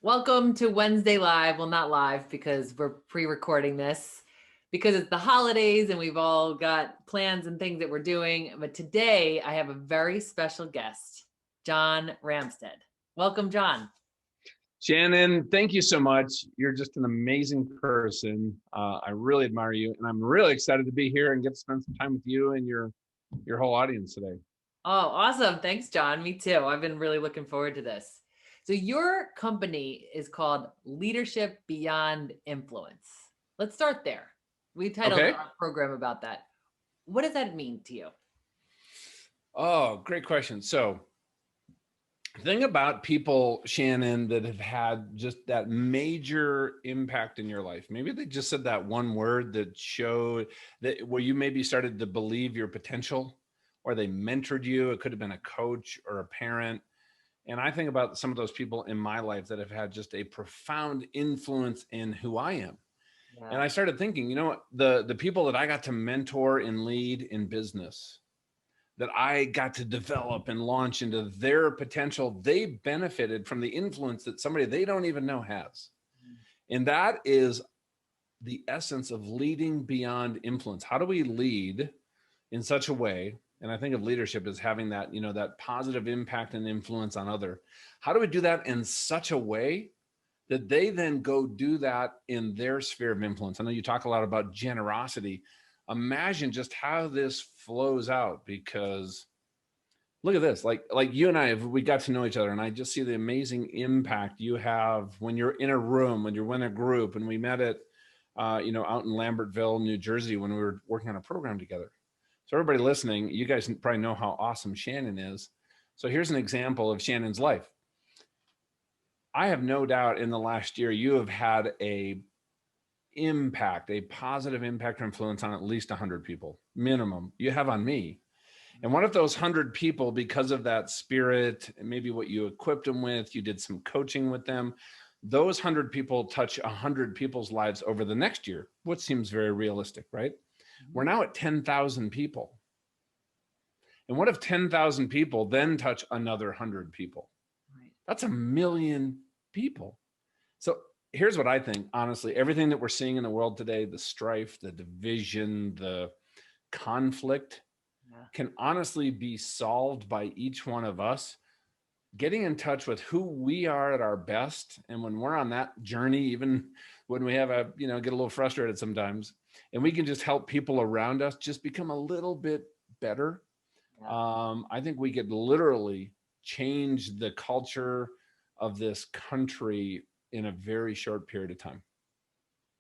Welcome to Wednesday Live. Well, not live because we're pre-recording this because it's the holidays and we've all got plans and things that we're doing. But today I have a very special guest, John Ramstead. Welcome, John. Shannon, thank you so much. You're just an amazing person. I really admire you, and I'm really excited to be here and get to spend some time with you and your whole audience today. Oh, awesome. Thanks, John. Me too. I've been really looking forward to this. So your company is called Leadership Beyond Influence. Let's start there. We titled Okay. our program about that. What does that mean to you? Oh, great question. So, the thing about people, Shannon, that have had just that major impact in your life, maybe they just said that one word that showed that where you maybe started to believe your potential, or they mentored you. It could have been a coach or a parent. And I think about some of those people in my life that have had just a profound influence in who I am. And Yeah. I started thinking, the people that I got to mentor and lead in business, that I got to develop and launch into their potential, they benefited from the influence that somebody they don't even know has. And that is the essence of leading beyond influence. How do we lead in such a way? And I think of leadership as having that, that positive impact and influence on other. How do we do that in such a way that they then go do that in their sphere of influence? I know you talk a lot about generosity. Imagine just how this flows out, because look at this, like you and I, we got to know each other, and I just see the amazing impact you have when you're in a room, when you're in a group. And we met at, out in Lambertville, New Jersey, when we were working on a program together. So everybody listening, you guys probably know how awesome Shannon is. So here's an example of Shannon's life. I have no doubt in the last year, you have had a positive impact or influence on at least 100 people, minimum, you have on me. And what if those 100 people, because of that spirit, and maybe what you equipped them with, you did some coaching with them, those 100 people touch 100 people's lives over the next year, what seems very realistic, right? We're now at 10,000 people. And what if 10,000 people then touch another 100 people? Right. That's 1 million people. So here's what I think, honestly, everything that we're seeing in the world today, the strife, the division, the conflict, can honestly be solved by each one of us getting in touch with who we are at our best. And when we're on that journey, even when we have get a little frustrated sometimes, and we can just help people around us just become a little bit better. I think we could literally change the culture of this country in a very short period of time.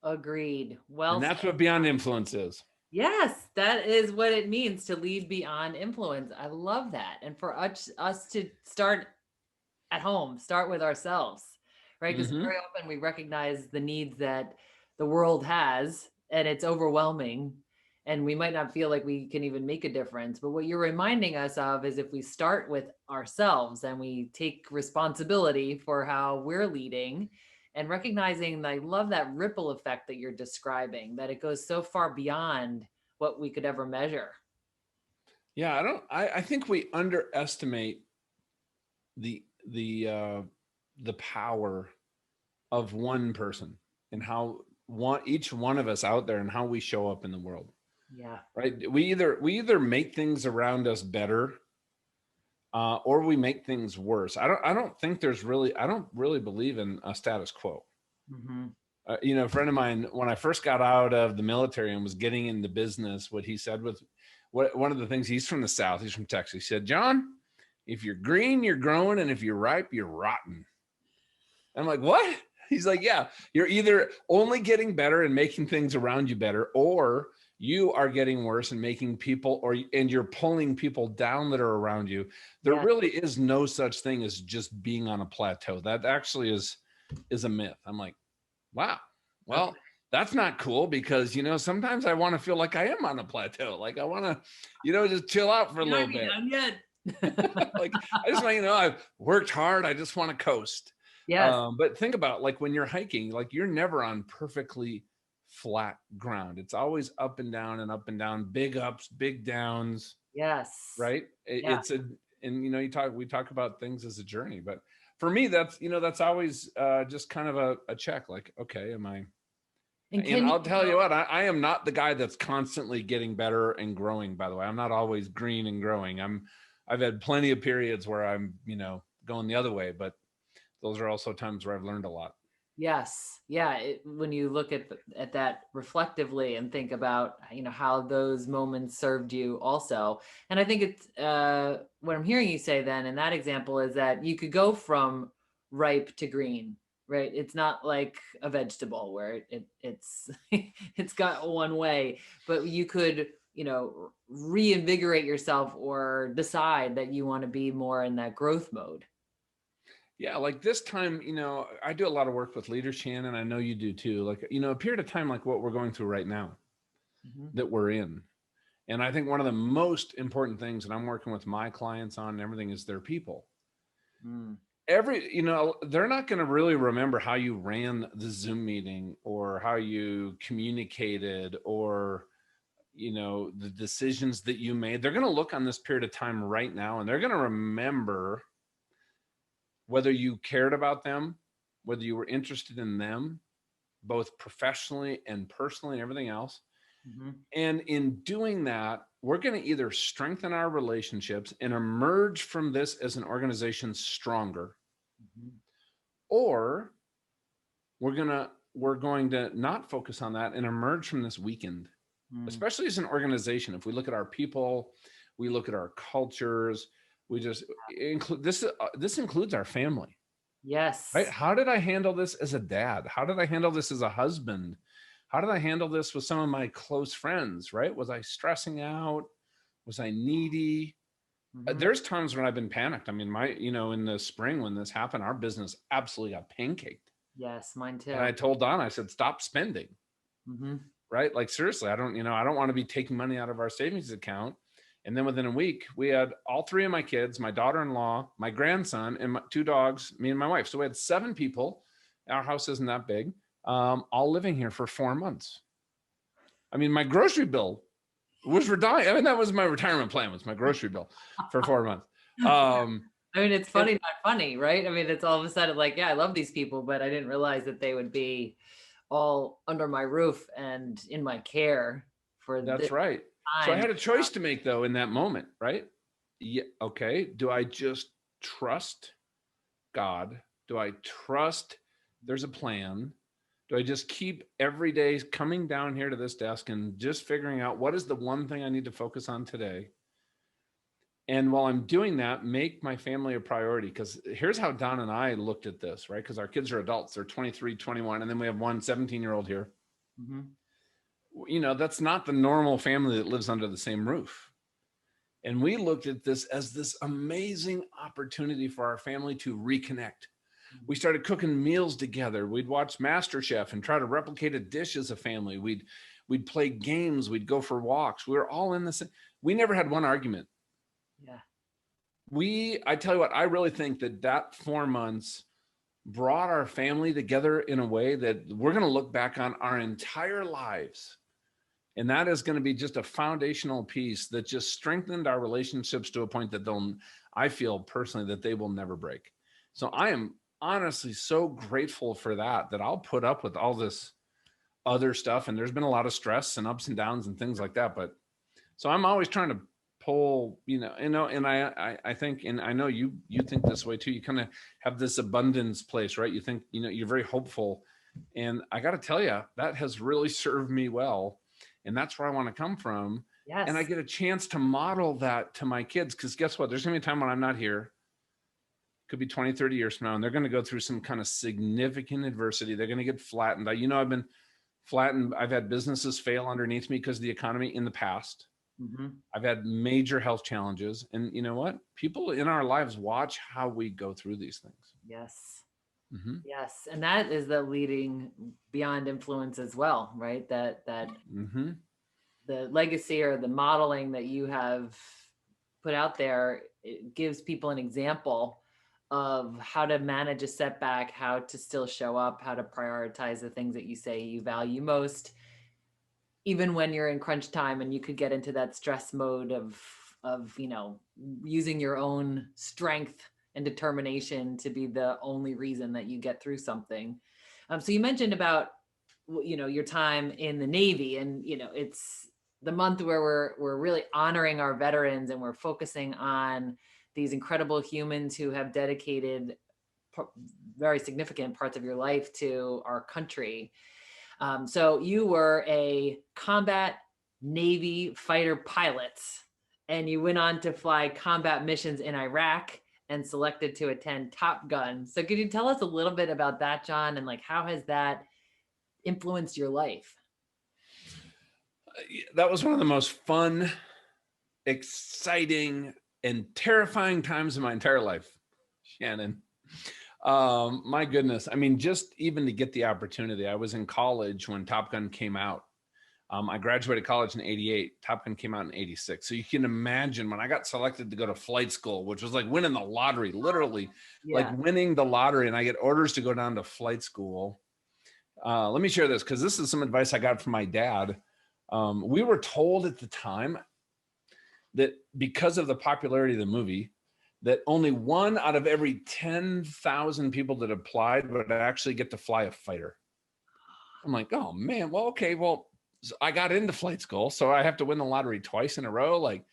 Agreed. Well And that's said. what Beyond Influence is. Yes, that is what it means to lead beyond influence. I love that. And for us to start at home, start with ourselves, right? Because Mm-hmm. very often we recognize the needs that the world has, and it's overwhelming. And we might not feel like we can even make a difference. But what you're reminding us of is if we start with ourselves and we take responsibility for how we're leading and recognizing, I love that ripple effect that you're describing, that it goes so far beyond what we could ever measure. Yeah, I think we underestimate the power of one person and how each one of us out there and how we show up in the world. Yeah. Right. We either make things around us better, or we make things worse. I don't really believe in a status quo. Mm-hmm. A friend of mine, when I first got out of the military and was getting into business, what he said was, one of the things, he's from the South, he's from Texas. He said, John, if you're green, you're growing. And if you're ripe, you're rotten. I'm like, what? He's like, yeah, you're either only getting better and making things around you better, or you are getting worse and making people, and you're pulling people down that are around you. There really is no such thing as just being on a plateau. That actually is a myth. I'm like, wow, well, that's not cool, because, sometimes I want to feel like I am on a plateau. Like I want to, just chill out for a little bit. Done yet. Like, I just want, I've worked hard. I just want to coast. Yes. But think about, like, when you're hiking, like, you're never on perfectly flat ground. It's always up and down, big ups, big downs. Yes. Right. Yeah. And we talk about things as a journey, but for me, that's always just kind of a check. Like, okay, am I? And And can you I'll tell you what, I am not the guy that's constantly getting better and growing. By the way, I'm not always green and growing. I've had plenty of periods where I'm, going the other way, but those are also times where I've learned a lot. Yes. Yeah. When you look at that reflectively and think about, how those moments served you also. And I think it's what I'm hearing you say then in that example is that you could go from ripe to green, right? It's not like a vegetable where it's it's got one way, but you could, reinvigorate yourself or decide that you want to be more in that growth mode. Yeah, like this time, I do a lot of work with leaders, Shannon. I know you do too. Like, a period of time like what we're going through right now Mhm. that we're in. And I think one of the most important things that I'm working with my clients on and everything is their people. Mm. They're not going to really remember how you ran the Zoom meeting or how you communicated or, the decisions that you made. They're going to look on this period of time right now and they're going to remember whether you cared about them, whether you were interested in them, both professionally and personally and everything else. Mhm. And in doing that, we're going to either strengthen our relationships and emerge from this as an organization stronger, Mhm. or we're going to not focus on that and emerge from this weakened, Mm. especially as an organization. If we look at our people, we look at our cultures, we just include this. This includes our family, right? Yes. How did I handle this as a dad? How did I handle this as a husband? How did I handle this with some of my close friends, right? Was I stressing out? Was I needy? Mhm. There's times when I've been panicked. I mean, in the spring when this happened, our business absolutely got pancaked. Yes, mine And too. I told Don, I said, stop spending, Mhm. right? Like seriously, I don't want to be taking money out of our savings account. And then within a week, we had all three of my kids, my daughter-in-law, my grandson, and my two dogs, me and my wife. So we had 7 people. Our house isn't that big, all living here for 4 months. I mean, my grocery bill was for dying. I mean, that was my retirement plan, was my grocery bill for 4 months. I mean, it's And funny, not funny, right? I mean, it's all of a sudden like, yeah, I love these people, but I didn't realize that they would be all under my roof and in my care for that's this right. So I time. had a choice to make though in that moment, right? Yeah, okay. Do I just trust God? Do I trust there's a plan? Do I just keep every day coming down here to this desk and just figuring out what is the one thing I need to focus on today? And while I'm doing that, make my family a priority. Because here's how Don and I looked at this, right? Because our kids are adults, they're 23, 21, and then we have one 17-year-old here. Mhm. That's not the normal family that lives under the same roof. And we looked at this as this amazing opportunity for our family to reconnect. We started cooking meals together. We'd watch MasterChef and try to replicate a dish as a family. We'd play games. We'd go for walks. We were all in the same. We never had one argument. Yeah. I tell you what, I really think that 4 months brought our family together in a way that we're going to look back on our entire lives. And that is going to be just a foundational piece that just strengthened our relationships to a point that I feel personally that they will never break. So I am honestly so grateful for that I'll put up with all this other stuff. And there's been a lot of stress and ups and downs and things like that. But so I'm always trying to pull, and I think, and I know you think this way too. You kind of have this abundance place, right? You think, you're very hopeful. And I got to tell you, that has really served me well. And that's where I want to come from. And I Yes. get a chance to model that to my kids. Because guess what? There's going to be a time when I'm not here. Could be 20, 30 years from now. And they're going to go through some kind of significant adversity. They're going to get flattened. I've been flattened. I've had businesses fail underneath me because of the economy in the past. Mhm. I've had major health challenges. And you know what? People in our lives watch how we go through these things. Yes. Mm-hmm. Yes. And that is the leading beyond influence as well, right? That Mm-hmm. the legacy or the modeling that you have put out there, it gives people an example of how to manage a setback, how to still show up, how to prioritize the things that you say you value most, even when you're in crunch time and you could get into that stress mode of using your own strength and determination to be the only reason that you get through something. So you mentioned about, your time in the Navy, and, it's the month where we're really honoring our veterans, and we're focusing on these incredible humans who have dedicated very significant parts of your life to our country. So you were a combat Navy fighter pilot, and you went on to fly combat missions in Iraq and selected to attend Top Gun. So could you tell us a little bit about that, John, and like how has that influenced your life? That was one of the most fun, exciting, and terrifying times of my entire life, Shannon. My goodness. I mean, just even to get the opportunity. I was in college when Top Gun came out. I graduated college in 88. Top Gun came out in 86. So you can imagine when I got selected to go to flight school, which was like winning the lottery, literally like winning the lottery. And I get orders to go down to flight school. Let me share this because this is some advice I got from my dad. We were told at the time that because of the popularity of the movie, that only 1 out of every 10,000 people that applied would actually get to fly a fighter. I'm like, oh man, well, okay, well, so I got into flight school, so I have to win the lottery twice in a row. Like,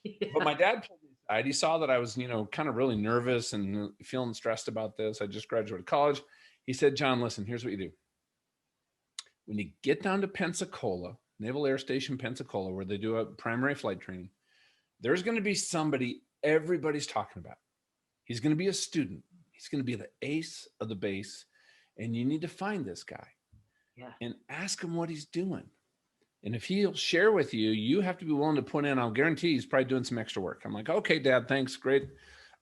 but my dad pulled me aside. He saw that I was, kind of really nervous and feeling stressed about this. I just graduated college. He said, John, listen, here's what you do. When you get down to Pensacola, Naval Air Station, Pensacola, where they do a primary flight training, there's going to be somebody everybody's talking about. He's going to be a student. He's going to be the ace of the base. And you need to find this guy and ask him what he's doing. And if he'll share with you, you have to be willing to put in, I'll guarantee he's probably doing some extra work. I'm like, okay, Dad, thanks. Great.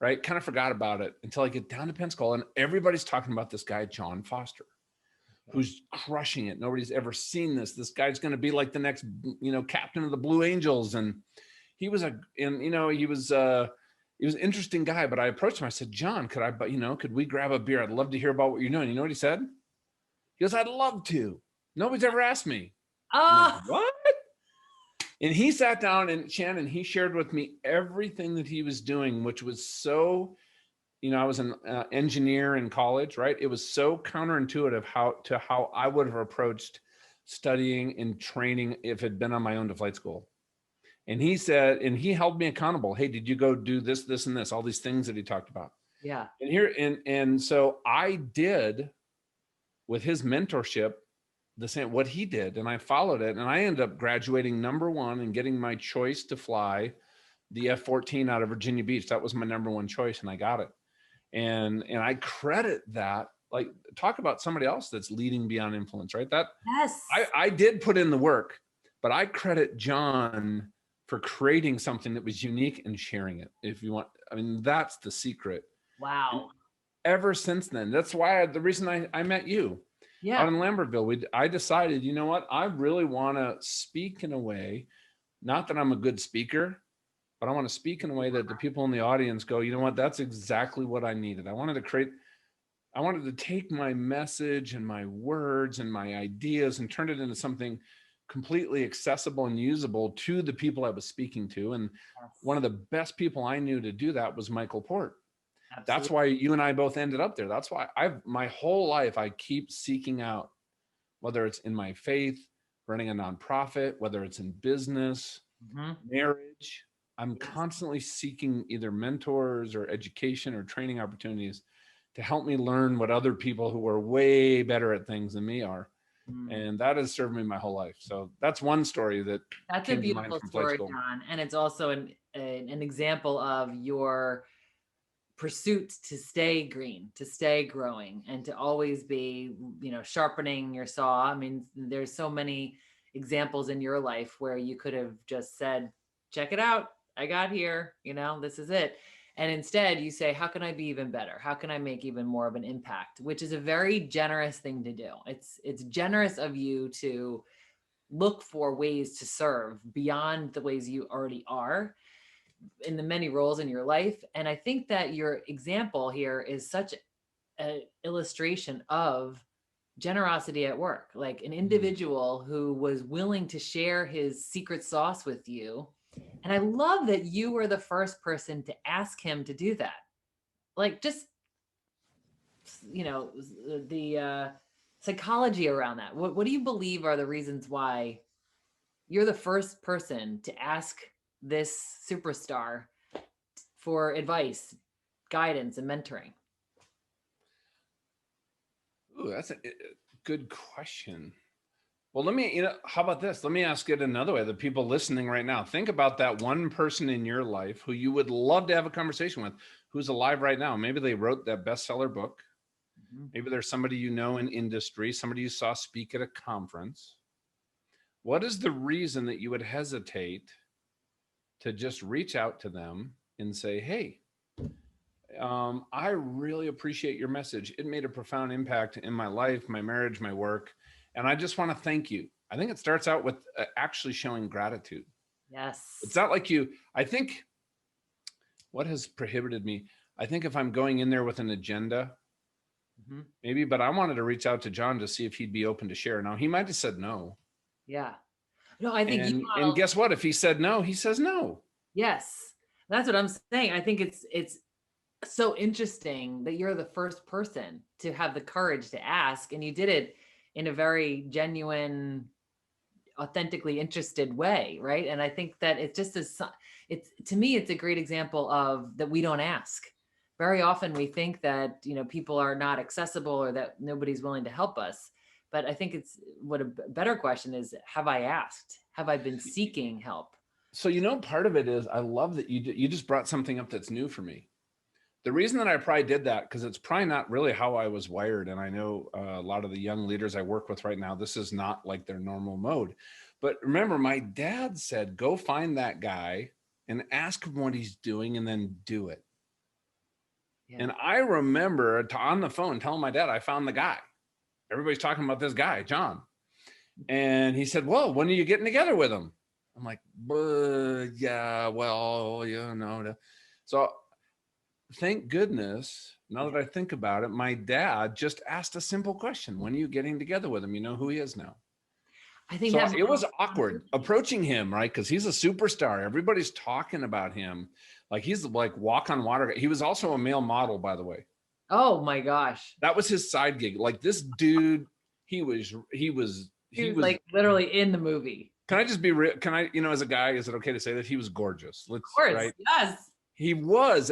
Right. Kind of forgot about it until I get down to Pensacola and everybody's talking about this guy, John Foster, who's crushing it. Nobody's ever seen this. This guy's going to be like the next, captain of the Blue Angels. And he was an interesting guy, but I approached him. I said, John, could we grab a beer? I'd love to hear about what you're doing. You know what he said? He goes, I'd love to. Nobody's ever asked me. Like, what? And he sat down and Shannon, he shared with me everything that he was doing, which was so, I was an engineer in college, right? It was so counterintuitive how I would have approached studying and training if it had been on my own to flight school. And he said, and he held me accountable. Hey, did you go do this, this, and this, all these things that he talked about. Yeah. And so I did with his mentorship, the same, what he did. And I followed it. And I ended up graduating #1 and getting my choice to fly the F-14 out of Virginia Beach. That was my #1 choice. And I got it. And I credit that, like, talk about somebody else that's leading beyond influence, right? I did put in the work, but I credit John for creating something that was unique and sharing it. If you want, I mean, that's the secret. Wow. And ever since then, that's why the reason I met you out in Lambertville, I decided, you know what? I really want to speak in a way, not that I'm a good speaker, but I want to speak in a way that the people in the audience go, you know what? That's exactly what I needed. I wanted to take my message and my words and my ideas and turn it into something completely accessible and usable to the people I was speaking to. And one of the best people I knew to do that was Michael Port. Absolutely. That's why you and I both ended up there. That's why my whole life, I keep seeking out, whether it's in my faith, running a nonprofit, whether it's in business, marriage, I'm constantly seeking either mentors or education or training opportunities to help me learn what other people who are way better at things than me are. And that has served me my whole life. So that's one story that's a beautiful story, John. And it's also an example of your pursuit to stay green, to stay growing, and to always be, sharpening your saw. I mean, there's so many examples in your life where you could have just said, check it out. I got here, this is it. And instead you say, how can I be even better? How can I make even more of an impact? Which is a very generous thing to do. It's generous of you to look for ways to serve beyond the ways you already are in the many roles in your life. And I think that your example here is such an illustration of generosity at work, like an individual who was willing to share his secret sauce with you. And I love that you were the first person to ask him to do that. like just, the psychology around that. What do you believe are the reasons why you're the first person to ask this superstar for advice, guidance, and mentoring? Ooh, that's a good question. Well, how about this? Let me ask it another way. The people listening right now, think about that one person in your life who you would love to have a conversation with, who's alive right now. Maybe they wrote that bestseller book. Mhm. Maybe there's somebody you know in industry, somebody you saw speak at a conference. What is the reason that you would hesitate to just reach out to them and say, hey, I really appreciate your message. It made a profound impact in my life, my marriage, my work. And I just want to thank you. I think it starts out with actually showing gratitude. It's Yes. not like I think what has prohibited me, I think if I'm going in there with an agenda, Mhm. maybe, but I wanted to reach out to John to see if he'd be open to share. Now, he might have said no. Yeah. No, I think you And modeled. guess what? If he said no, he says no. Yes. That's what I'm saying. I think it's so interesting that you're the first person to have the courage to ask, and you did it in a very genuine, authentically interested way, right? And I think that it just is, it's, to me, it's a great example of that we don't ask. Very often we think that, people are not accessible or that nobody's willing to help us. But I think it's, what a better question is, have I asked? Have I been seeking help? So, part of it is I love that you just brought something up that's new for me. The reason that I probably did that, because it's probably not really how I was wired. And I know a lot of the young leaders I work with right now, this is not like their normal mode. But remember, my dad said, go find that guy and ask him what he's doing and then do it. Yeah. And I remember on the phone telling my dad, I found the guy. Everybody's talking about this guy, John. And he said, well, when are you getting together with him? I'm like, yeah, well, So thank goodness, now that I think about it, my dad just asked a simple question. When are you getting together with him? You know who he is now. I think So that it was awkward approaching him, right? Because he's a superstar. Everybody's talking about him. Like he's like walk on water. He was also a male model, by the way. Oh my gosh. That was his side gig. Like this dude, he was He was like literally in the movie. Can I just be real? Can I, as a guy, is it okay to say that he was gorgeous? Of course. Right? Yes. He was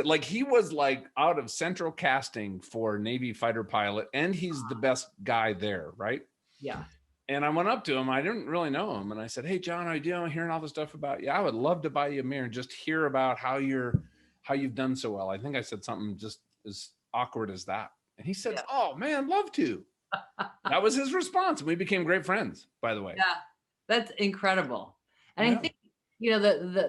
like out of central casting for Navy fighter pilot, and he's the best guy there, right? Yeah. And I went up to him. I didn't really know him, and I said, "Hey, John, how you doing? Hearing all this stuff about you. I would love to buy you a mirror and just hear about how you've done so well." I think I said something just as awkward as that, and he said, Yeah. "Oh man, love to." That was his response. We became great friends, by the way. Yeah. That's incredible. And Yeah. I think,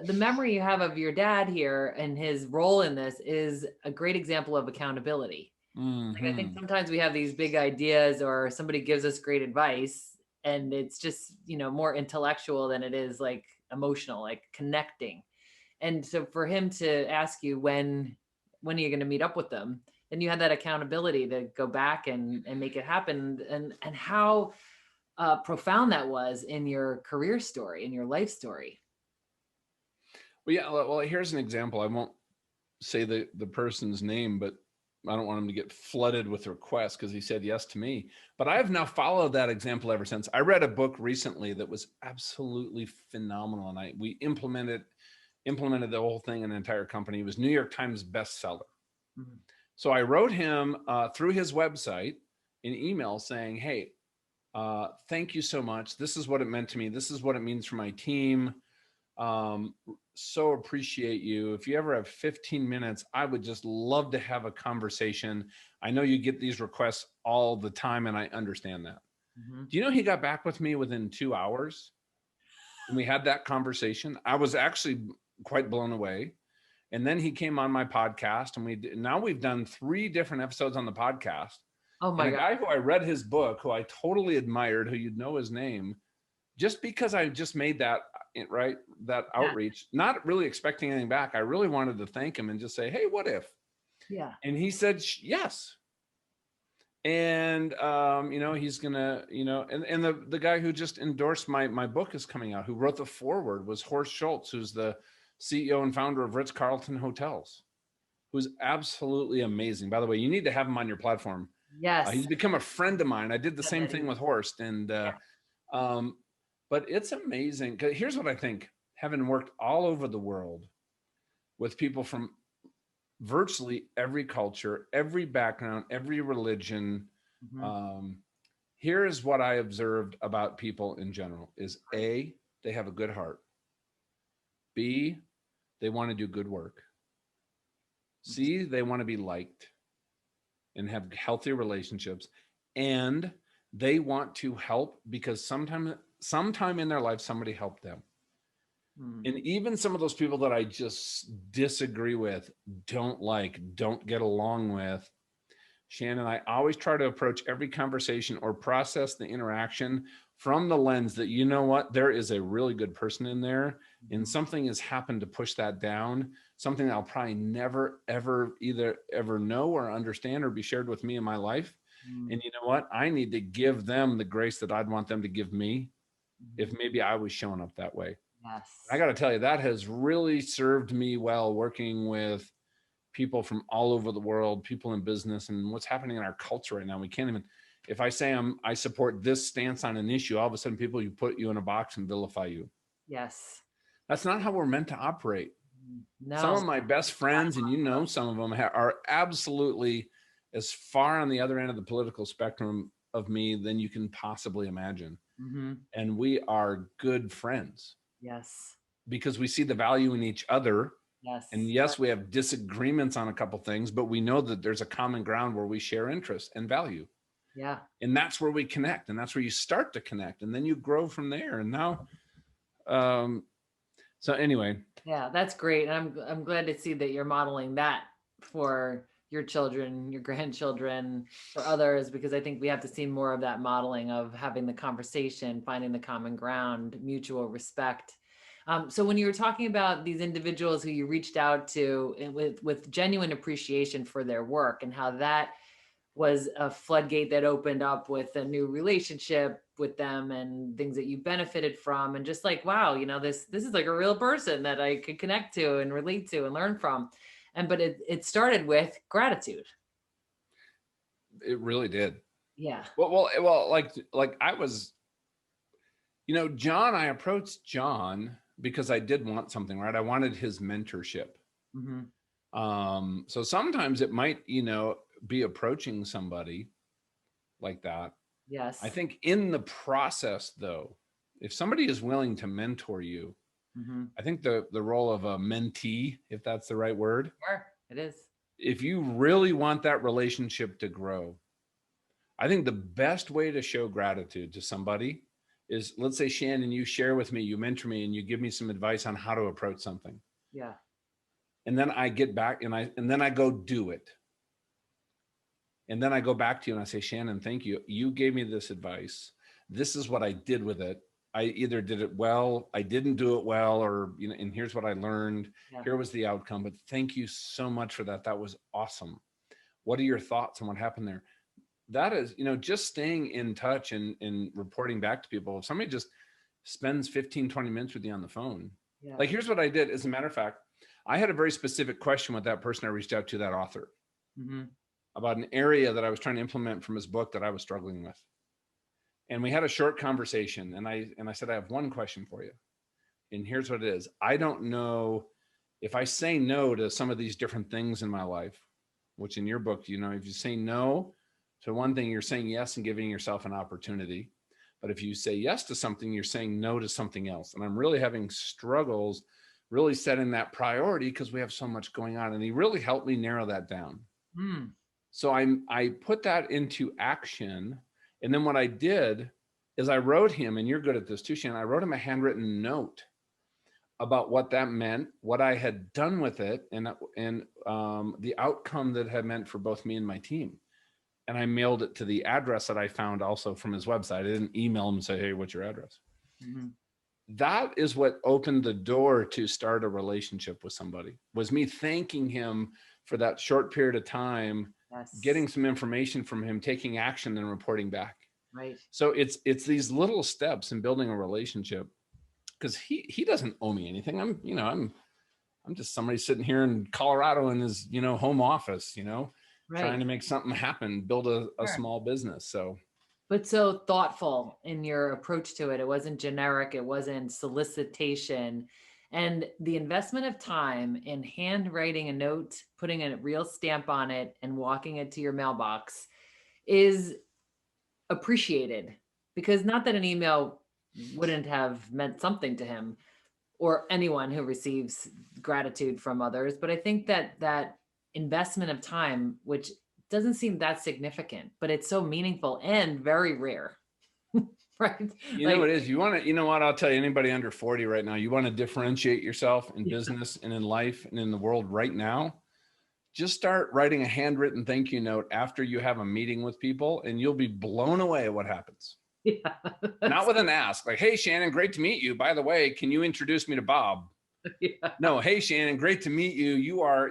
the memory you have of your dad here and his role in this is a great example of accountability. Like, I think sometimes we have these big ideas or somebody gives us great advice and it's just, more intellectual than it is like emotional, like connecting. And so for him to ask you when are you going to meet up with them, then you had that accountability to go back and make it happen. And how profound that was in your career story, in your life story. Well, yeah. Well, here's an example. I won't say the person's name, but I don't want him to get flooded with requests because he said yes to me. But I have now followed that example ever since. I read a book recently that was absolutely phenomenal, and we implemented the whole thing in an entire company. It was New York Times bestseller. Mm-hmm. So I wrote him through his website an email saying, "Hey, thank you so much. This is what it meant to me. This is what it means for my team. So appreciate you. If you ever have 15 minutes, I would just love to have a conversation. I know you get these requests all the time, and I understand that." Mm-hmm. Do you know he got back with me within 2 hours? And we had that conversation. I was actually quite blown away. And then he came on my podcast, and we've done 3 different episodes on the podcast. Oh my God. A guy who I read his book, who I totally admired, who you'd know his name, just because I just made that outreach, not really expecting anything back. I really wanted to thank him and just say, "Hey, what if?" Yeah. And he said, yes. And, he's gonna, and the guy who just endorsed my book is coming out, who wrote the foreword, was Horst Schultz, who's the CEO and founder of Ritz-Carlton Hotels, who's absolutely amazing. By the way, you need to have him on your platform. Yes. He's become a friend of mine. I did the Said same that thing he- with Horst, and yeah. but it's amazing. 'Cause here's what I think: having worked all over the world with people from virtually every culture, every background, every religion, Mhm. um, here's what I observed about people in general: is A, they have a good heart. B, they want to do good work. C, they want to be liked and have healthy relationships, and they want to help because sometime in their life somebody helped them. Mm. And even some of those people that I just disagree with, don't like, don't get along with, Shannon, I always try to approach every conversation or process the interaction from the lens that, you know what, there is a really good person in there, and Mhm. something has happened to push that down, something I'll probably never, ever either ever know or understand or be shared with me in my life. Mm. And you know what? I need to give them the grace that I'd want them to give me if Mhm. maybe I was showing up that way. I Yes. got to tell you, that has really served me well working with people from all over the world, people in business, and what's happening in our culture right now. We can't even, if I say I support this stance on an issue, all of a sudden people, you put you in a box and vilify you. Yes. That's not how we're meant to operate. Some No. of my best friends, and you know, some of them are absolutely as far on the other end of the political spectrum of me than you can possibly imagine. Mm-hmm. And we are good friends Yes. because we see the value in each other. And Yes. yes, we have disagreements on a couple things, but we know that there's a common ground where we share interest and value. Yeah. And that's where we connect. And that's where you start to connect. And then you grow from there. And now, um, so anyway. Yeah, that's great. And I'm glad to see that you're modeling that for your children, your grandchildren, for others, because I think we have to see more of that modeling of having the conversation, finding the common ground, mutual respect. So when you were talking about these individuals who you reached out to with genuine appreciation for their work and how that was a floodgate that opened up with a new relationship with them and things that you benefited from, and just like, wow, this is like a real person that I could connect to and relate to and learn from. And but it started with gratitude. It really did. Yeah. Well, like I was, John, I approached John because I did want something, right? I wanted his mentorship. Mm-hmm. So sometimes it might, be approaching somebody like that. I Yes. think in the process, though, if somebody is willing to mentor you, Mm-hmm. I think the role of a mentee, if that's the right word, Sure, it is. if you really want that relationship to grow, I think the best way to show gratitude to somebody is, let's say, Shannon, you share with me, you mentor me, and you give me some advice on how to approach something. Yeah. And then I get back and then I go do it. And then I go back to you and I say, Shannon, thank you. You gave me this advice. This is what I did with it. I either did it well, I didn't do it well, or, and here's what I learned. Yeah. Here was the outcome. But thank you so much for that. That was awesome. What are your thoughts on what happened there? That is, just staying in touch and reporting back to people. If somebody just spends 15, 20 minutes with you on the phone, Yeah. like, here's what I did. As a matter of fact, I had a very specific question with that person I reached out to, that author, Mm-hmm. about an area that I was trying to implement from his book that I was struggling with. And we had a short conversation, and I said, I have one question for you. And here's what it is. I don't know if I say no to some of these different things in my life, which in your book, if you say no to one thing, you're saying yes and giving yourself an opportunity. But if you say yes to something, you're saying no to something else. And I'm really having struggles really setting that priority because we have so much going on. And he really helped me narrow that down. Mm. So I put that into action. And then what I did is I wrote him, and you're good at this too, Shannon, I wrote him a handwritten note about what that meant, what I had done with it, and the outcome that had meant for both me and my team. And I mailed it to the address that I found also from his website. I didn't email him and say, hey, what's your address? Mm-hmm. That is what opened the door to start a relationship with somebody, was me thanking him for that short period of time, Yes. getting some information from him, taking action, and reporting back. Right. So it's these little steps in building a relationship, because he doesn't owe me anything. I'm just somebody sitting here in Colorado in his, home office, trying Right. to make something happen, build a Sure. small business. So But so thoughtful in your approach to it. It wasn't generic, it wasn't solicitation. And the investment of time in handwriting a note, putting a real stamp on it, and walking it to your mailbox is appreciated, because not that an email wouldn't have meant something to him or anyone who receives gratitude from others, but I think that that investment of time, which doesn't seem that significant, but it's so meaningful and very rare. Right? it Like, is. You want to, what I'll tell you, anybody under 40 right now, you want to differentiate yourself in yeah, business and in life and in the world right now. Just start writing a handwritten thank you note after you have a meeting with people, and you'll be blown away at what happens. yeah, Not with an ask like, hey, Shannon, great to meet you. By the way, can you introduce me to Bob? yeah. No, hey, Shannon, great to meet you. You are,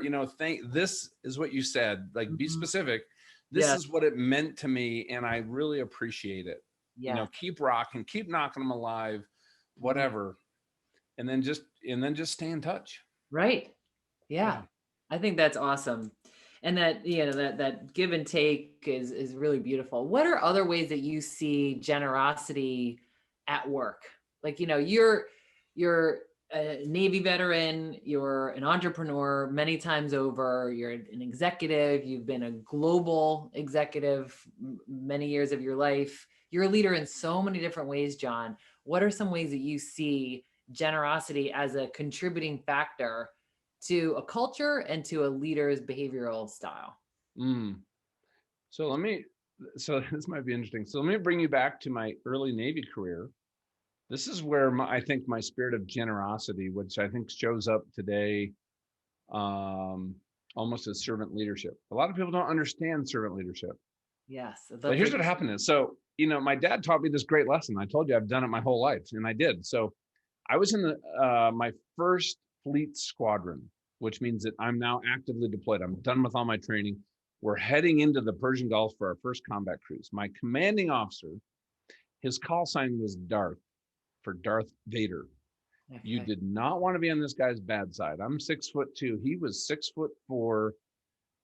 this is what you said. Like, be Mhm. specific. This Yes, is what it meant to me, and I really appreciate it. yes. Keep rocking, keep knocking them alive, Mhm. whatever. And then just stay in touch. Right. Yeah. Yeah. I think that's awesome. And that, that give and take is really beautiful. What are other ways that you see generosity at work? Like, you're a Navy veteran, you're an entrepreneur many times over, you're an executive, you've been a global executive many years of your life. You're a leader in so many different ways, John. What are some ways that you see generosity as a contributing factor to a culture and to a leader's behavioral style? Mm. So so this might be interesting. So let me bring you back to my early Navy career. This is where I think my spirit of generosity, which I think shows up today, um, almost as servant leadership. A lot of people don't understand servant leadership. Yes, I'd But love to. here's what happened is, so, my dad taught me this great lesson. I told you I've done it my whole life, and I did. So I was in my first fleet squadron, which means that I'm now actively deployed. I'm done with all my training. We're heading into the Persian Gulf for our first combat cruise. My commanding officer, his call sign was Darth, for Darth Vader. You Okay. did not want to be on this guy's bad side. I'm 6'2". He was 6'4",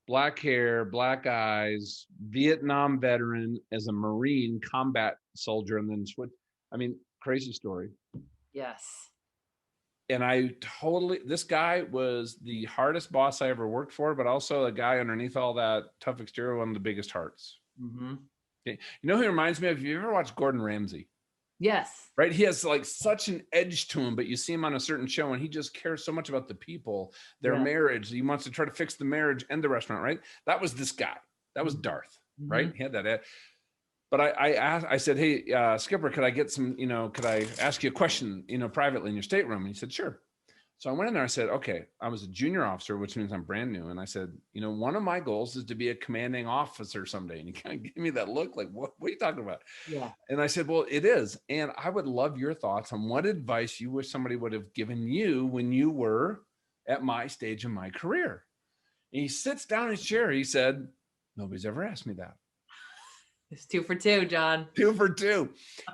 black hair, black eyes, Vietnam veteran as a Marine combat soldier, and then switch. I mean, crazy story. Yes. And this guy was the hardest boss I ever worked for, but also a guy underneath all that tough exterior, one of the biggest hearts. Hmm. Okay. You know who he reminds me of? Have you ever watched Gordon Ramsay? Yes. Right? He has like such an edge to him, but you see him on a certain show and he just cares so much about the people, their Yeah. marriage. He wants to try to fix the marriage and the restaurant, right? That was this guy. That was Darth, Hmm. right? He had that edge. But I asked, I said, hey, Skipper, could I get some, could I ask you a question, privately in your stateroom? And he said, sure. So I went in there. I said, okay, I was a junior officer, which means I'm brand new. And I said, one of my goals is to be a commanding officer someday. And he kind of gave me that look like, what are you talking about? Yeah. And I said, well, it is. And I would love your thoughts on what advice you wish somebody would have given you when you were at my stage in my career. And he sits down in his chair. He said, nobody's ever asked me that. It's 2 for 2, John. 2 for 2.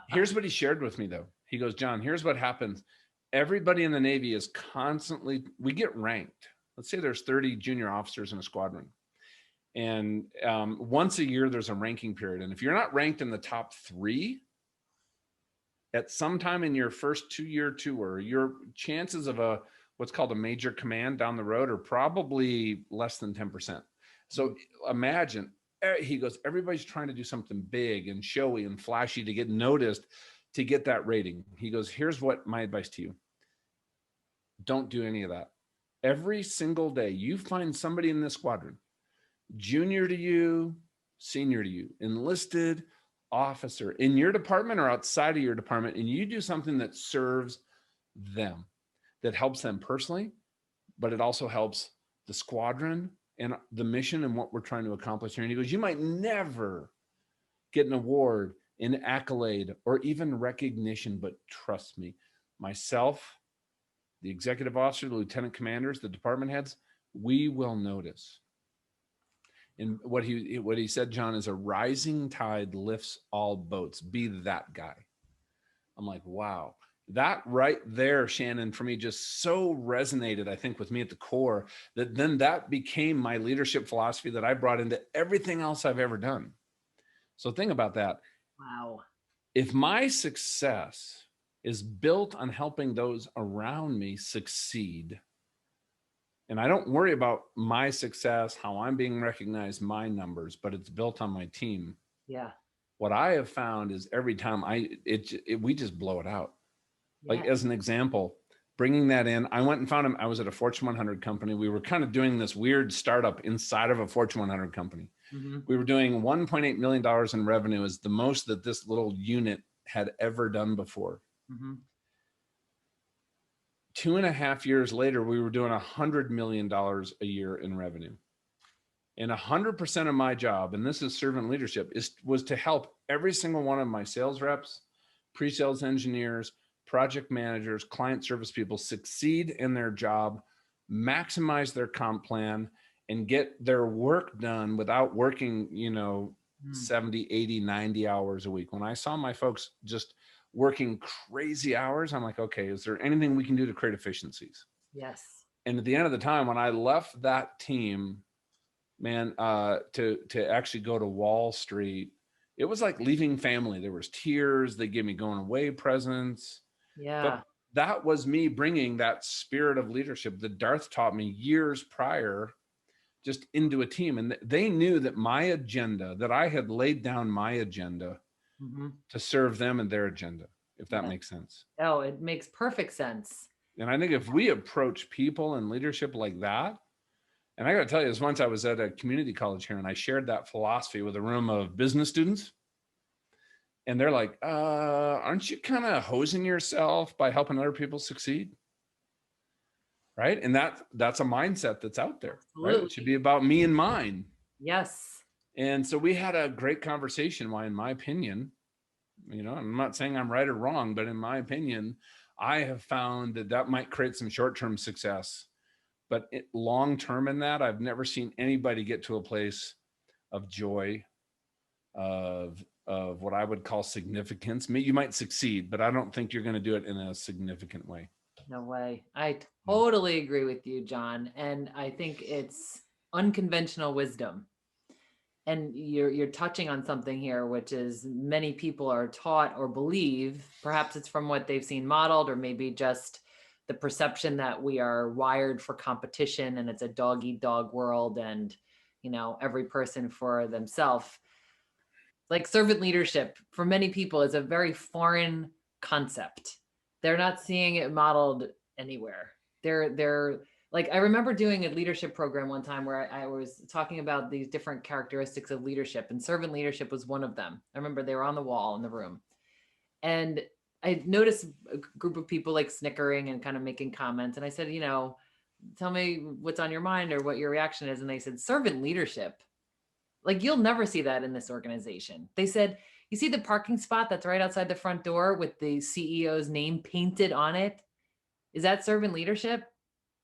Here's what he shared with me, though. He goes, John, here's what happens. Everybody in the Navy is constantly, we get ranked. Let's say there's 30 junior officers in a squadron. And once a year, there's a ranking period. And if you're not ranked in the top 3, at some time in your first 2-year tour, your chances of what's called a major command down the road are probably less than 10%. So imagine, he goes, everybody's trying to do something big and showy and flashy to get noticed, to get that rating. He goes, here's what my advice to you. Don't do any of that. Every single day, you find somebody in this squadron, junior to you, senior to you, enlisted, officer, in your department or outside of your department, and you do something that serves them, that helps them personally, but it also helps the squadron and the mission and what we're trying to accomplish here. And he goes, you might never get an award, an accolade, or even recognition, but trust me, myself, the executive officer, the lieutenant commanders, the department heads, we will notice. And what he said, John, is a rising tide lifts all boats. Be that guy. I'm like, wow. That right there, Shannon, for me just so resonated, I think, with me at the core, that then that became my leadership philosophy that I brought into everything else I've ever done. So think about that. Wow. If my success is built on helping those around me succeed, and I don't worry about my success, how I'm being recognized, my numbers, but it's built on my team. Yeah. What I have found is every time we just blow it out. Like, Yeah. as an example, bringing that in, I went and found him. I was at a Fortune 100 company. We were kind of doing this weird startup inside of a Fortune 100 company. Mm-hmm. We were doing $1.8 million in revenue, is the most that this little unit had ever done before. Mm-hmm. 2.5 years later, we were doing $100 million a year in revenue. And 100% of my job, and this is servant leadership, was to help every single one of my sales reps, pre-sales engineers, project managers, client service people succeed in their job, maximize their comp plan, and get their work done without working, 70, 80, 90 hours a week. When I saw my folks just working crazy hours, I'm like, okay, is there anything we can do to create efficiencies? Yes. And at the end of the time, when I left that team, man, to actually go to Wall Street, it was like leaving family. There was tears. They gave me going away presents. Yeah. But that was me bringing that spirit of leadership that Darth taught me years prior, just into a team. And they knew that my agenda, that I had laid down my agenda Mm-hmm. to serve them and their agenda, if that Yeah. makes sense. Oh, it makes perfect sense. And I think if we approach people and leadership like that, and I got to tell you, this once I was at a community college here and I shared that philosophy with a room of business students. And they're like, aren't you kind of hosing yourself by helping other people succeed? Right. And that's a mindset that's out there, right? It should Absolutely. be about me and mine. Yes. And so we had a great conversation why, in my opinion, I'm not saying I'm right or wrong, but in my opinion, I have found that might create some short-term success. But long-term in that, I've never seen anybody get to a place of joy, of what I would call significance. You might succeed, but I don't think you're going to do it in a significant way. No way. I totally agree with you, John. And I think it's unconventional wisdom. And you're touching on something here, which is many people are taught or believe, perhaps it's from what they've seen modeled, or maybe just the perception that we are wired for competition and it's a dog eat dog world, and every person for themselves. Like, servant leadership for many people is a very foreign concept. They're not seeing it modeled anywhere. They're like, I remember doing a leadership program one time where I was talking about these different characteristics of leadership, and servant leadership was one of them. I remember they were on the wall in the room, and I noticed a group of people like snickering and kind of making comments. And I said, tell me what's on your mind or what your reaction is. And they said, servant leadership. Like, you'll never see that in this organization. They said, you see the parking spot that's right outside the front door with the CEO's name painted on it? Is that servant leadership?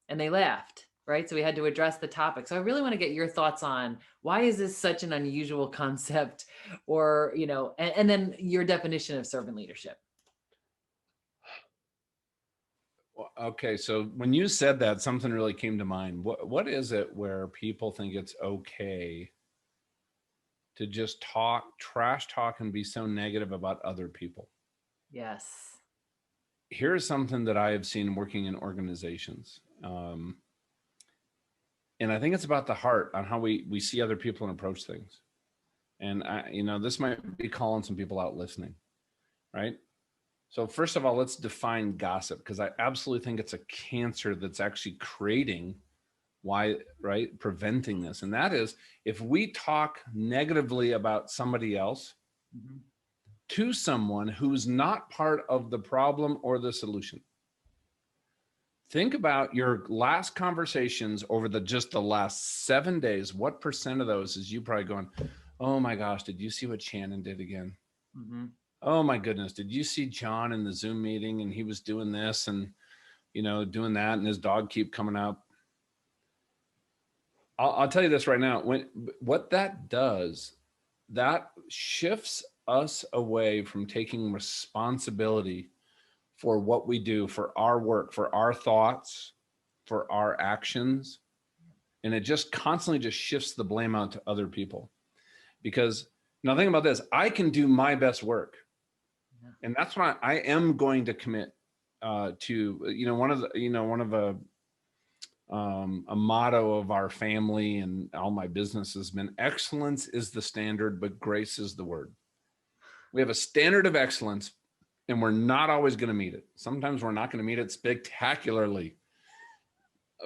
And they laughed, right? So we had to address the topic. So I really want to get your thoughts on, why is this such an unusual concept? Or, and then your definition of servant leadership. Okay, so when you said that, something really came to mind. What is it where people think it's okay to just trash talk and be so negative about other people? Yes. Here's something that I have seen working in organizations. And I think it's about the heart on how we see other people and approach things. And this might be calling some people out listening, right? So first of all, let's define gossip, because I absolutely think it's a cancer that's actually preventing this. And that is, if we talk negatively about somebody else Mm-hmm. to someone who's not part of the problem or the solution. Think about your last conversations over just the last 7 days. What percent of those is you probably going, oh my gosh, did you see what Shannon did again? Mm-hmm. Oh my goodness, did you see John in the Zoom meeting and he was doing this and, doing that, and his dog keep coming up? I'll tell you this right now. What that does, that shifts us away from taking responsibility for what we do, for our work, for our thoughts, for our actions. And it just constantly just shifts the blame out to other people. Because now think about this, I can do my best work. Yeah. And that's why I am going to commit to, one of a motto of our family and all my business has been excellence is the standard, but grace is the word. We have a standard of excellence and we're not always going to meet it. Sometimes we're not going to meet it spectacularly,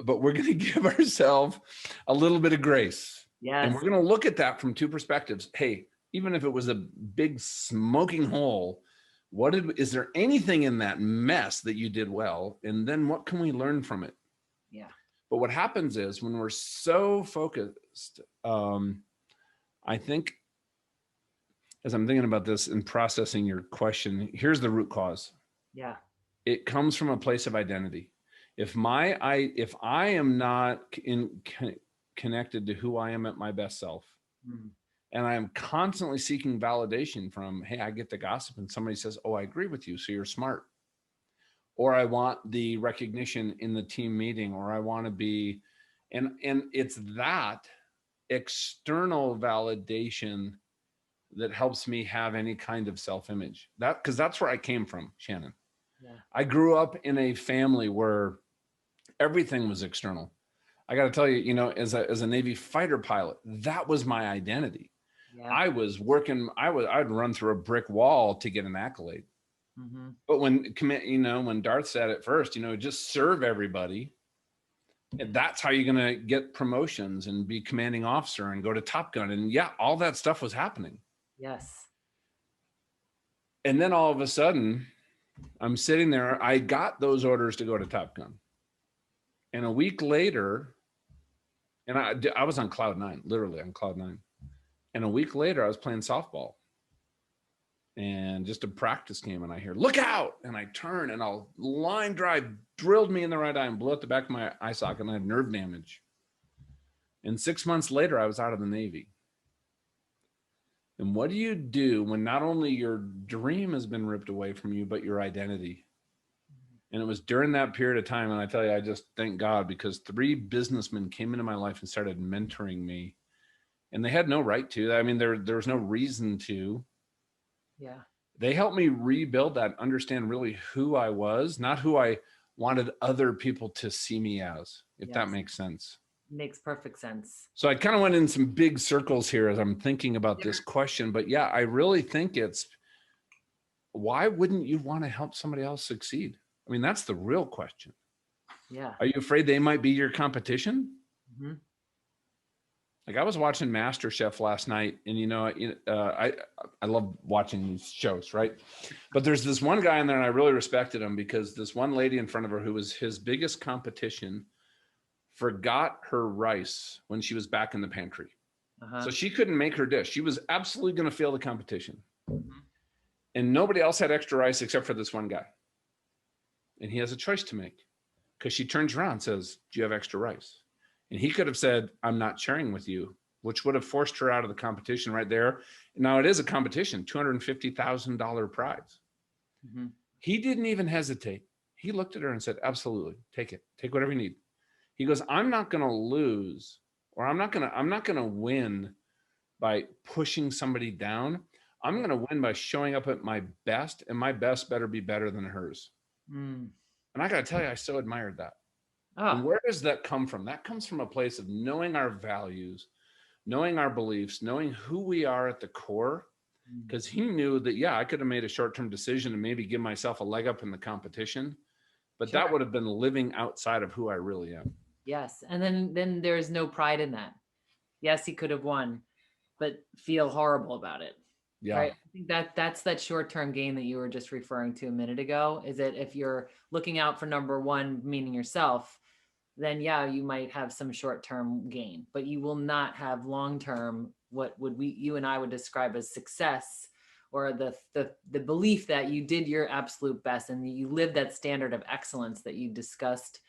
but we're going to give ourselves a little bit of grace. Yes. And we're going to look at that from two perspectives. Hey, even if it was a big smoking hole, is there anything in that mess that you did well? And then what can we learn from it? Yeah. But what happens is when we're so focused, I think as I'm thinking about this and processing your question, here's the root cause. Yeah. It comes from a place of identity. If I am not connected to who I am at my best self, and I am constantly seeking validation from, hey, I get the gossip and somebody says, oh, I agree with you, so you're smart. Or I want the recognition in the team meeting, or I want to be, and it's that external validation that helps me have any kind of self-image. Because that's where I came from, Shannon. Yeah. I grew up in a family where everything was external. I got to tell you, as a Navy fighter pilot, that was my identity. Yeah. I was working, I'd run through a brick wall to get an accolade. Mm-hmm. But when Darth said it first, just serve everybody. And that's how you're going to get promotions and be commanding officer and go to Top Gun. And yeah, all that stuff was happening. Yes. And then all of a sudden, I'm sitting there. I got those orders to go to Top Gun. And a week later, and I was on cloud nine, literally on cloud nine. And a week later, I was playing softball. And just a practice game, and I hear, look out! And I turn, and a line drive drilled me in the right eye and blew out the back of my eye socket, and I had nerve damage. And 6 months later, I was out of the Navy. And what do you do when not only your dream has been ripped away from you, but your identity? And it was during that period of time, and I tell you, I just thank God, because 3 businessmen came into my life and started mentoring me. And they had no right to. I mean, there was no reason to. Yeah. They helped me rebuild that, understand really who I was, not who I wanted other people to see me as, if that makes sense. Makes perfect sense. So I kind of went in some big circles here as I'm thinking about this question, but yeah, I really think it's, why wouldn't you want to help somebody else succeed? I mean, that's the real question. Yeah. Are you afraid they might be your competition? Mm-hmm. Like I was watching MasterChef last night, and I love watching these shows, right? But there's this one guy in there, and I really respected him because this one lady in front of her, who was his biggest competition, forgot her rice when she was back in the pantry. Uh-huh. So she couldn't make her dish. She was absolutely going to fail the competition. Mm-hmm. And nobody else had extra rice except for this one guy. And he has a choice to make, because she turns around and says, do you have extra rice? And he could have said, I'm not sharing with you, which would have forced her out of the competition right there. Now it is a competition, $250,000 prize. Mm-hmm. He didn't even hesitate. He looked at her and said, absolutely, take it. Take whatever you need. He goes, I'm not going to lose, or I'm not going to win by pushing somebody down. I'm going to win by showing up at my best, and my best better be better than hers. Mm. And I got to tell you, I so admired that. Oh. And where does that come from? That comes from a place of knowing our values, knowing our beliefs, knowing who we are at the core. Because he knew that, yeah, I could have made a short-term decision and maybe give myself a leg up in the competition, but that would have been living outside of who I really am. Yes. And then there's no pride in that. Yes, he could have won, but feel horrible about it. Yeah. Right. I think that's that short-term gain that you were just referring to a minute ago, is that if you're looking out for number one, meaning yourself, then yeah, you might have some short-term gain, but you will not have long-term, what would you and I would describe as success, or the belief that you did your absolute best and you lived that standard of excellence that you discussed.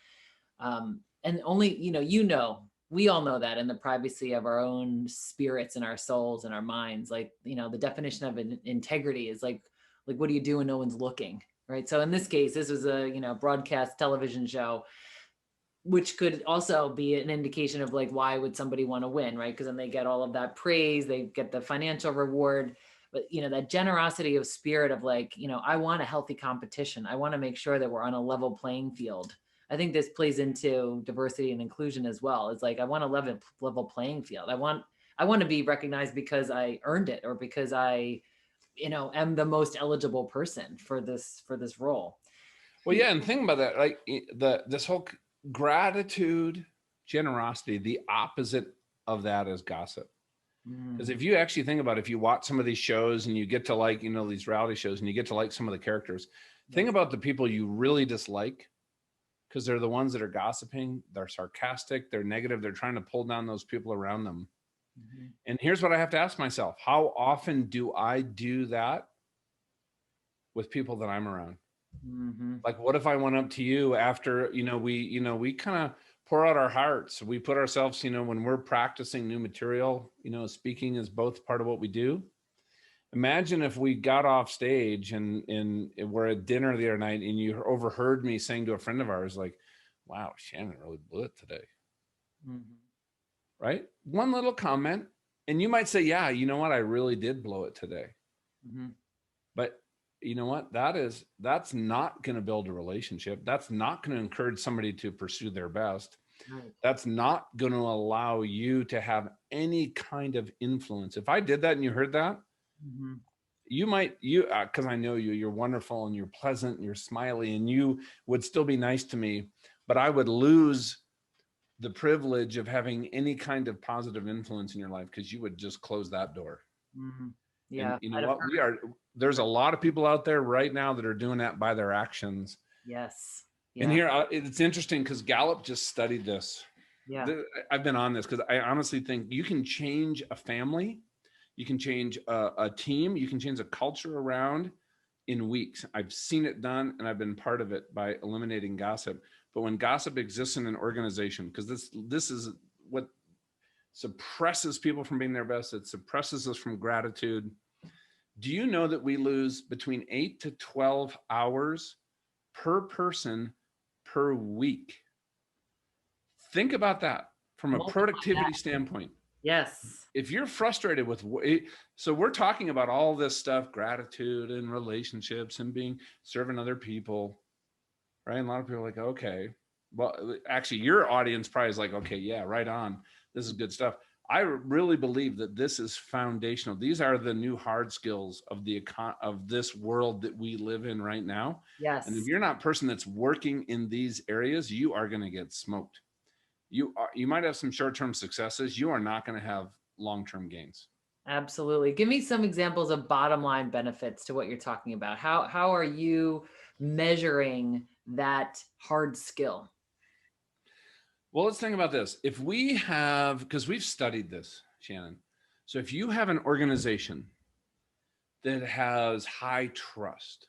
And only, we all know that in the privacy of our own spirits and our souls and our minds. Like, the definition of integrity is like, what do you do when no one's looking? right? So in this case, this was a, broadcast television show, which could also be an indication of like, why would somebody want to win, right? Because then they get all of that praise, they get the financial reward, but that generosity of spirit of like, I want a healthy competition. I want to make sure that we're on a level playing field. I think this plays into diversity and inclusion as well. It's like, I want a level playing field. I want to be recognized because I earned it, or because I, am the most eligible person for this role. Well, yeah, and think about that, like this whole gratitude, generosity, the opposite of that is gossip. Because if you actually think about it, if you watch some of these shows and you get to like, these reality shows and you get to like some of the characters, think about the people you really dislike, because they're the ones that are gossiping, they're sarcastic, they're negative, they're trying to pull down those people around them. And here's what I have to ask myself: how often do I do that with people that I'm around? Like, what if I went up to you after, we kind of pour out our hearts. We put ourselves, when we're practicing new material, speaking is both part of what we do. Imagine if we got off stage and we're at dinner the other night and you overheard me saying to a friend of ours, like, wow, Shannon really blew it today. Right? One little comment. And you might say, yeah, you know what? I really did blow it today. But you know what? That's not going to build a relationship. That's not going to encourage somebody to pursue their best. Right. That's not going to allow you to have any kind of influence. If I did that and you heard that, you might, because I know you're wonderful and you're pleasant and you're smiley and you would still be nice to me, but I would lose the privilege of having any kind of positive influence in your life because you would just close that door. Yeah. And you know what? There's a lot of people out there right now that are doing that by their actions. Yes. Yeah. And here, it's interesting because Gallup just studied this. Yeah. I've been on this because I honestly think you can change a family, you can change a team, you can change a culture around in weeks. I've seen it done and I've been part of it by eliminating gossip. But when gossip exists in an organization, because this is what suppresses people from being their best, it suppresses us from gratitude. Do you know that we lose between 8 to 12 hours per person per week? Think about that from a productivity standpoint. Yes. If you're frustrated with, so we're talking about all this stuff, gratitude and relationships and serving other people, right? And a lot of people are like, okay, well, actually your audience probably is like, okay, yeah, right on. This is good stuff. I really believe that this is foundational. These are the new hard skills of this world that we live in right now. Yes. And if you're not a person that's working in these areas, you are going to get smoked. You might have some short-term successes. You are not going to have long-term gains. Absolutely. Give me some examples of bottom line benefits to what you're talking about. How are you measuring that hard skill? Well, let's think about this. If we have, because we've studied this, Shannon. So if you have an organization that has high trust,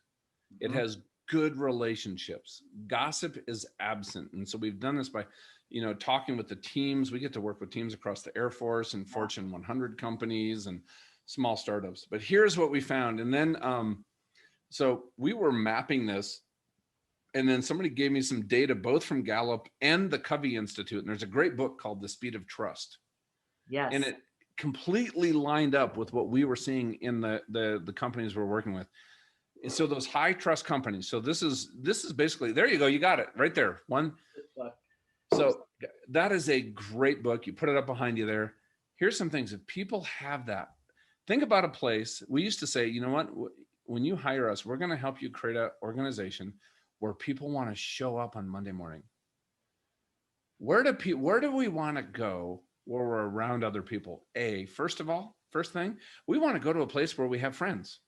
it has good relationships, gossip is absent. And so we've done this by, talking with the teams. We get to work with teams across the Air Force and Fortune 100 companies and small startups. But here's what we found. And then, so we were mapping this. And then somebody gave me some data, both from Gallup and the Covey Institute. And there's a great book called The Speed of Trust. Yes. And it completely lined up with what we were seeing in the companies we're working with. And so those high trust companies. So this is basically, there you go. You got it right there. One. So that is a great book. You put it up behind you there. Here's some things. If people have that, think about a place. We used to say, you know what, when you hire us, we're going to help you create an organization where people want to show up on Monday morning. Where do we want to go where we're around other people? First thing, we want to go to a place where we have friends.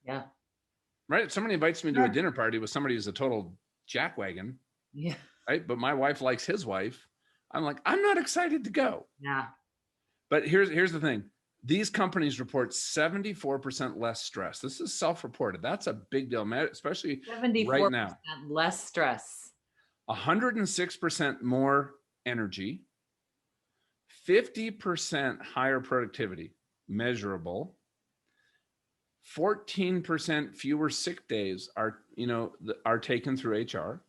Yeah. Right? If somebody invites me to a dinner party with somebody who's a total jackwagon. Yeah. Right? But my wife likes his wife. I'm like, I'm not excited to go. Yeah. But here's the thing. These companies report 74% less stress. This is self-reported. That's a big deal, especially 74% right now. Less stress. 106% more energy. 50% higher productivity, measurable. 14% fewer sick days are, are taken through HR.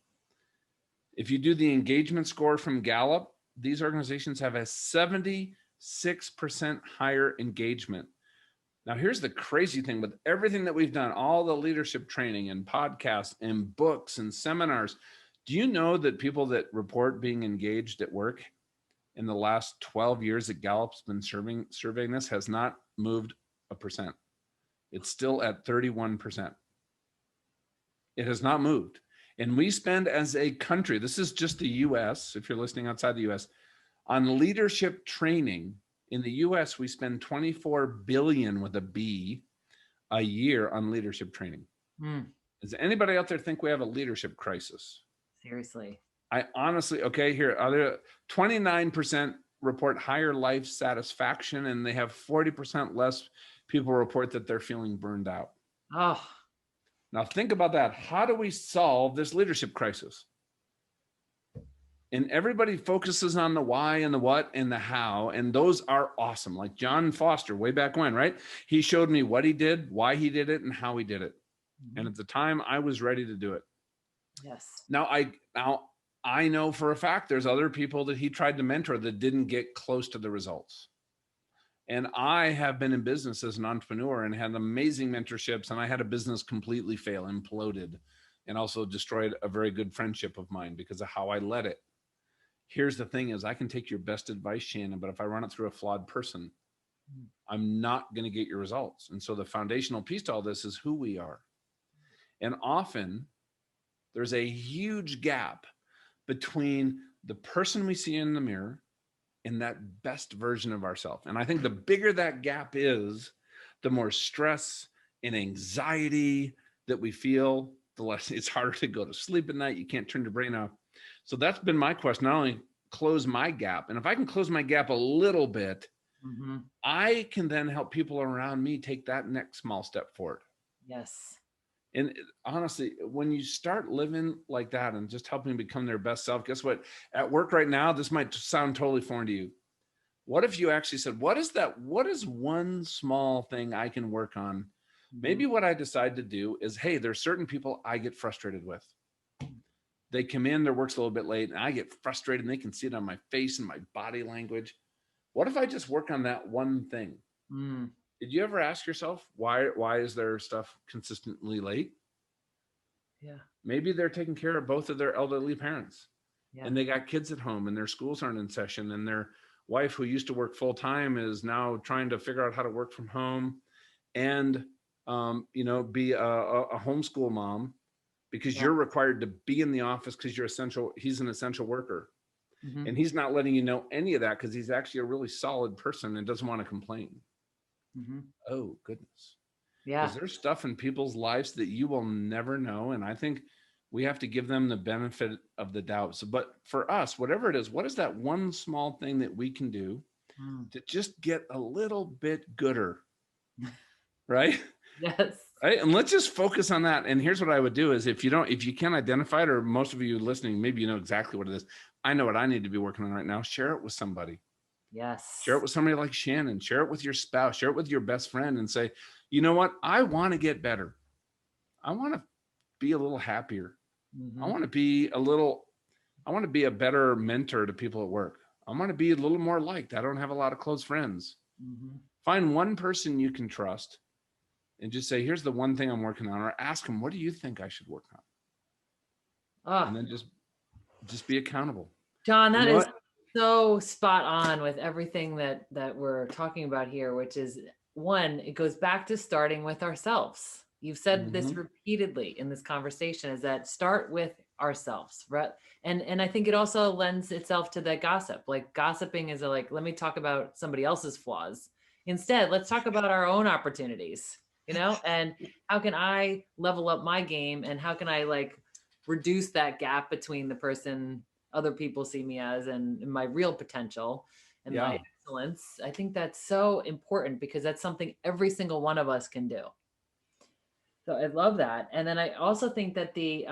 If you do the engagement score from Gallup, these organizations have a 76% higher engagement. Now, here's the crazy thing with everything that we've done, all the leadership training and podcasts and books and seminars. Do you know that people that report being engaged at work in the last 12 years that Gallup's been surveying this has not moved a percent? It's still at 31%. It has not moved. And we spend as a country, this is just the US, if you're listening outside the US, on leadership training. In the US, we spend 24 billion with a B a year on leadership training. Does anybody out there think we have a leadership crisis? Seriously. I honestly, okay, here, other 29% report higher life satisfaction, and they have 40% less people report that they're feeling burned out. Oh, now think about that. How do we solve this leadership crisis? And everybody focuses on the why and the what and the how, and those are awesome. Like John Foster, way back when, right? He showed me what he did, why he did it, and how he did it. And at the time, I was ready to do it. Yes. Now I know for a fact there's other people that he tried to mentor that didn't get close to the results. And I have been in business as an entrepreneur and had amazing mentorships, and I had a business completely fail, imploded, and also destroyed a very good friendship of mine because of how I led it. Here's the thing is I can take your best advice, Shannon, but if I run it through a flawed person, I'm not going to get your results. And so the foundational piece to all this is who we are. And often there's a huge gap between the person we see in the mirror and that best version of ourselves. And I think the bigger that gap is, the more stress and anxiety that we feel, the less it's harder to go to sleep at night. You can't turn your brain off. So that's been my quest, not only close my gap. And if I can close my gap a little bit, I can then help people around me take that next small step forward. Yes. And honestly, when you start living like that and just helping become their best self, guess what? At work right now, this might sound totally foreign to you. What if you actually said, what is one small thing I can work on? Maybe what I decide to do is, hey, there's certain people I get frustrated with. They come in, their work's a little bit late, and I get frustrated, and they can see it on my face and my body language. What if I just work on that one thing? Did you ever ask yourself, why is their stuff consistently late? Yeah. Maybe they're taking care of both of their elderly parents, Yeah. and they got kids at home, and their schools aren't in session, and their wife, who used to work full time, is now trying to figure out how to work from home and be a homeschool mom, because you're required to be in the office because he's an essential worker. And he's not letting you know any of that because he's actually a really solid person and doesn't want to complain. Oh, goodness. Yeah. Because there's stuff in people's lives that you will never know. And I think we have to give them the benefit of the doubt. So, but for us, whatever it is, what is that one small thing that we can do to just get a little bit gooder? Right? Yes. Right. And let's just focus on that. And here's what I would do is if you can't identify it, or most of you listening, maybe you know exactly what it is. I know what I need to be working on right now. Share it with somebody. Yes. Share it with somebody like Shannon. Share it with your spouse. Share it with your best friend and say, you know what? I want to get better. I want to be a little happier. I want to be a better mentor to people at work. I want to be a little more liked. I don't have a lot of close friends. Find one person you can trust and just say, here's the one thing I'm working on, or ask them, what do you think I should work on? And then just be accountable. John, that is so spot on with everything that we're talking about here, which is one, it goes back to starting with ourselves. You've said this repeatedly in this conversation, is that start with ourselves, right? And I think it also lends itself to that gossip. Like gossiping is let me talk about somebody else's flaws. Instead, let's talk about our own opportunities, and how can I level up my game, and how can I reduce that gap between the person other people see me as and my real potential and my excellence. I think that's so important because that's something every single one of us can do. So I love that. And then I also think that the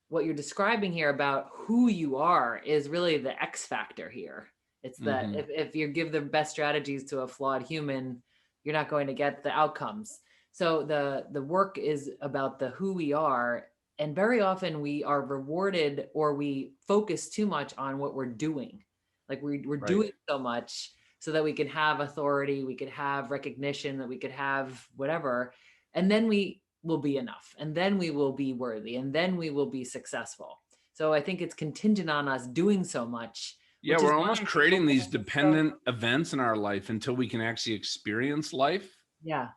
what you're describing here about who you are is really the X factor here. It's that if you give the best strategies to a flawed human, you're not going to get the outcomes. So the work is about the who we are, and very often we are rewarded or we focus too much on what we're doing. Like we're Right. doing so much so that we can have authority, we could have recognition, that we could have whatever, and then we will be enough, and then we will be worthy, and then we will be successful. So I think it's contingent on us doing so much, Yeah, which is we're why almost people creating these focus so. dependent events in our life until we can actually experience life. Yeah,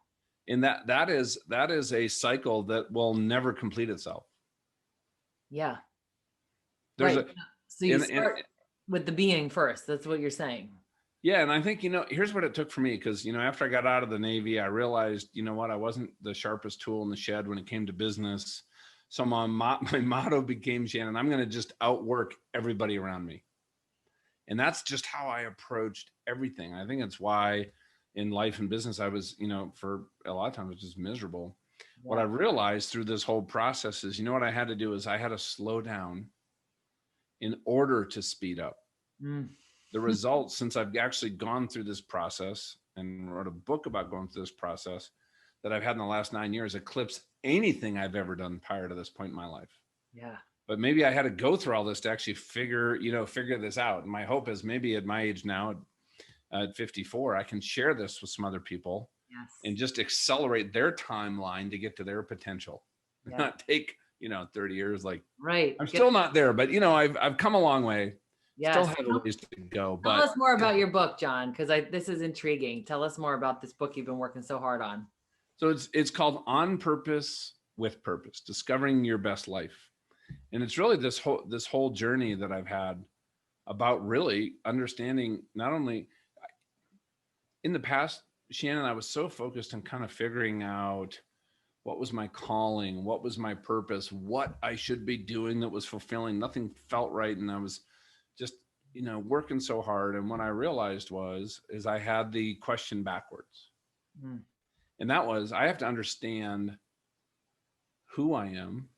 And that is a cycle that will never complete itself. yeah, There's right. a So you and start with the being first. That's what you're saying. yeah, and I think, here's what it took for me, because, after I got out of the Navy, I realized, what, I wasn't the sharpest tool in the shed when it came to business. So my motto became, Shannon, I'm going to just outwork everybody around me. And that's just how I approached everything. I think it's why in life and business, I was, for a lot of times, was just miserable. What I Yeah. realized through this whole process is, what I had to do is I had to slow down in order to speed up. Mm. The results, since I've actually gone through this process and wrote a book about going through this process that I've had in the last 9 years, eclipse anything I've ever done prior to this point in my life. Yeah. But maybe I had to go through all this to actually figure this out. And my hope is maybe at my age now, at 54, I can share this with some other people and Yes. just accelerate their timeline to get to their potential. Yeah. Not take, 30 years. Like, Right. I'm still not there, but I've come a long way. Still Yes. have a ways to go. Tell But us more about your book, John, because this is intriguing. Tell us more about this book you've been working so hard on. so it's called On Purpose with Purpose: Discovering Your Best Life. And it's really this whole journey that I've had about really understanding, not only in the past, Shannon, I was so focused on kind of figuring out what was my calling, what was my purpose, what I should be doing that was fulfilling. Nothing felt right. And I was just, working so hard. And what I realized is I had the question backwards. Mm. And that was, I have to understand who I am.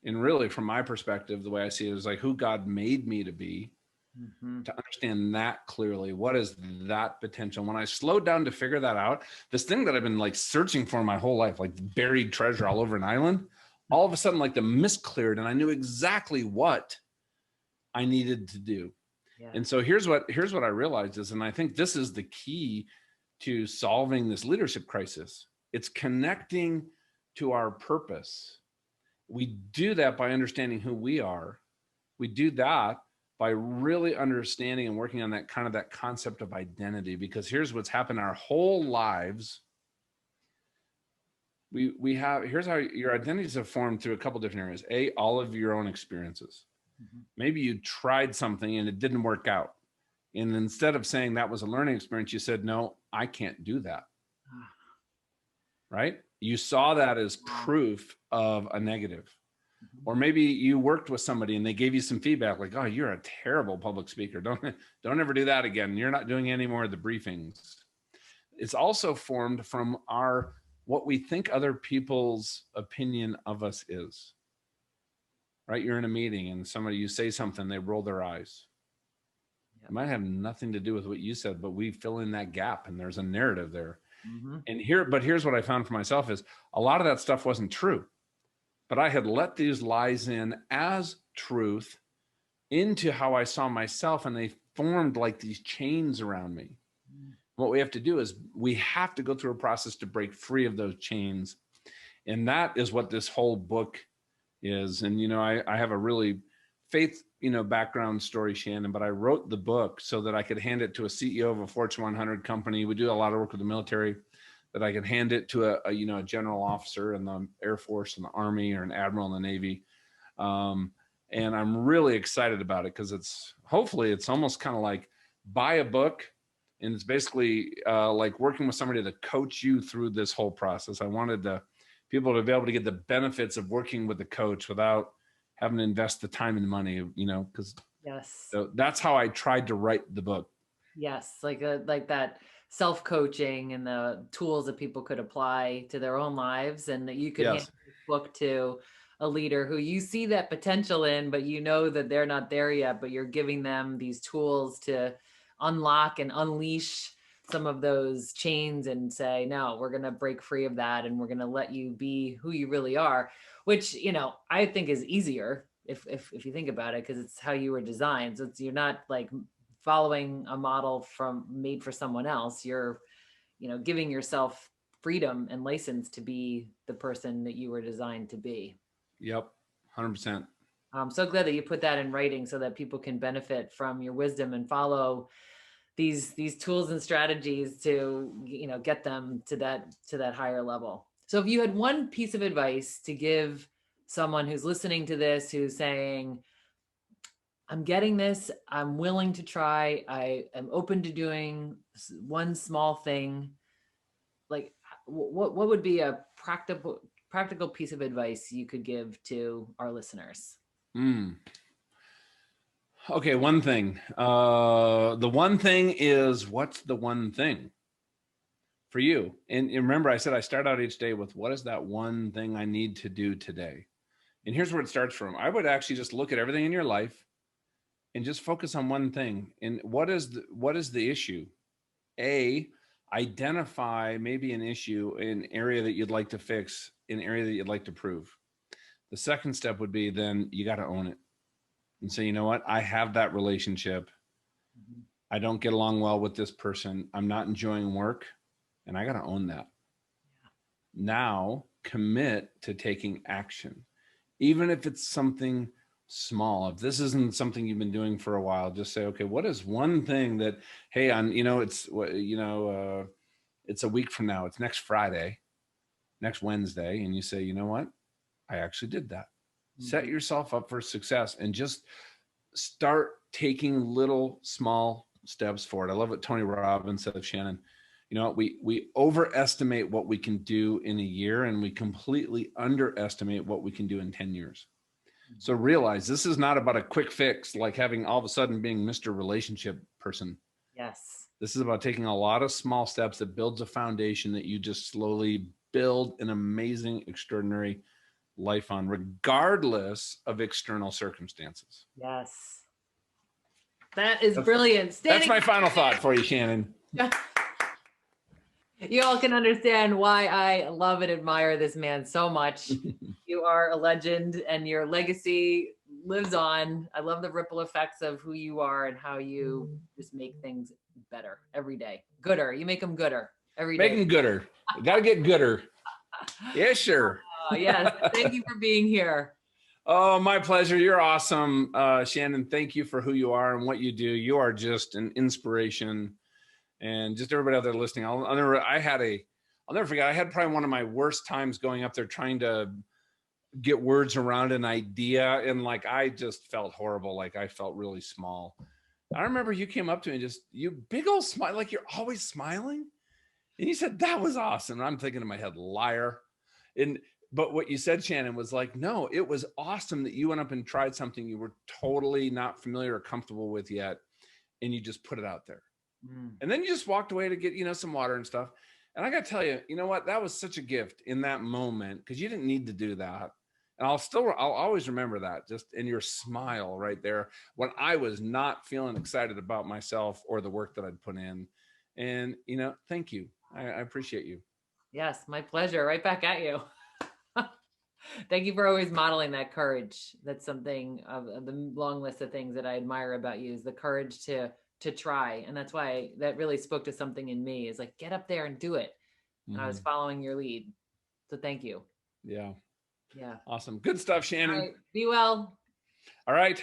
And really, from my perspective, the way I see it is like who God made me to be, Mm-hmm. to understand that clearly. What is that potential? When I slowed down to figure that out, this thing that I've been like searching for my whole life, like buried treasure all over an island, all of a sudden, like the mist cleared and I knew exactly what I needed to do. Yeah. And so here's what I realized is, and I think this is the key to solving this leadership crisis. It's connecting to our purpose. We do that by understanding who we are. We do that by really understanding and working on that concept of identity, because here's what's happened our whole lives. Here's how your identities have formed through a couple different areas. All of your own experiences. Mm-hmm. Maybe you tried something and it didn't work out. And instead of saying that was a learning experience, you said, no, I can't do that. Right? You saw that as proof of a negative. Mm-hmm. Or maybe you worked with somebody and they gave you some feedback like, oh, you're a terrible public speaker. Don't ever do that again. You're not doing any more of the briefings. It's also formed from what we think other people's opinion of us is. Right? You're in a meeting and you say something, they roll their eyes. Yep. It might have nothing to do with what you said, but we fill in that gap and there's a narrative there. Mm-hmm. And here's what I found for myself is a lot of that stuff wasn't true. But I had let these lies in as truth into how I saw myself, and they formed like these chains around me. What we have to do is we have to go through a process to break free of those chains. And that is what this whole book is. And, I have a really faith, background story, Shannon, but I wrote the book so that I could hand it to a CEO of a Fortune 100 company. We do a lot of work with the military, that I could hand it to a general officer in the Air Force and the Army, or an admiral in the Navy. And I'm really excited about it because hopefully it's almost kind of like buy a book, and it's basically like working with somebody to coach you through this whole process. I wanted people to be able to get the benefits of working with a coach without having to invest the time and money, because yes. So that's how I tried to write the book. Yes, like that self-coaching and the tools that people could apply to their own lives, and that you could hand this book to a leader who you see that potential in, but you know that they're not there yet, but you're giving them these tools to unlock and unleash some of those chains and say, no, we're going to break free of that. And we're going to let you be who you really are, which, I think is easier if you think about it, because it's how you were designed. So you're not like following a model made for someone else. You're, giving yourself freedom and license to be the person that you were designed to be. Yep. 100%. I'm so glad that you put that in writing so that people can benefit from your wisdom and follow these tools and strategies to, get them to that higher level. So if you had one piece of advice to give someone who's listening to this, who's saying, I'm getting this, I'm willing to try, I am open to doing one small thing, like what would be a practical piece of advice you could give to our listeners? Okay, one thing. The one thing is, what's the one thing for you? And remember, I said I start out each day with, what is that one thing I need to do today? And here's where it starts from. I would actually just look at everything in your life and just focus on one thing. And what is the issue? Identify maybe an issue, an area that you'd like to fix, an area that you'd like to prove. The second step would be, then you got to own it and say, you know what? I have that relationship. I don't get along well with this person. I'm not enjoying work, and I got to own that. Now commit to taking action, even if it's something small. If this isn't something you've been doing for a while, just say, okay, what is one thing that, hey, it's a week from now, it's next Friday, next Wednesday. And you say, you know what? I actually did that. Set yourself up for success and just start taking little small steps forward. I love what Tony Robbins said of Shannon. We overestimate what we can do in a year, and we completely underestimate what we can do in 10 years. So realize this is not about a quick fix, like having all of a sudden being Mr. Relationship person. Yes. This is about taking a lot of small steps that builds a foundation that you just slowly build an amazing, extraordinary life on, regardless of external circumstances. Yes. That is brilliant. That's my final thought for you, Shannon. You all can understand why I love and admire this man so much. You are a legend, and your legacy lives on. I love the ripple effects of who you are and how you just make things better every day. Gooder. You make them gooder every day. Make them gooder. Got to get gooder. Yeah, sure. Yes. Thank you for being here. Oh, my pleasure. You're awesome. Shannon, thank you for who you are and what you do. You are just an inspiration. And just everybody out there listening, I'll never forget. I had probably one of my worst times going up there trying to get words around an idea. And like, I just felt horrible. Like I felt really small. I remember you came up to me and you big old smile, like you're always smiling. And you said, that was awesome. And I'm thinking in my head, liar. But what you said, Shannon, was like, no, it was awesome that you went up and tried something you were totally not familiar or comfortable with yet. And you just put it out there. And then you just walked away to get, some water and stuff. And I got to tell you, you know what? That was such a gift in that moment, because you didn't need to do that. And I'll always remember that, just in your smile right there when I was not feeling excited about myself or the work that I'd put in. And, thank you. I appreciate you. Yes, my pleasure. Right back at you. Thank you for always modeling that courage. That's something of the long list of things that I admire about you, is the courage to try. And that's why that really spoke to something in me, is like, get up there and do it. And I was following your lead. So thank you. Yeah. Yeah. Awesome. Good stuff, Shannon. All right. Be well. All right.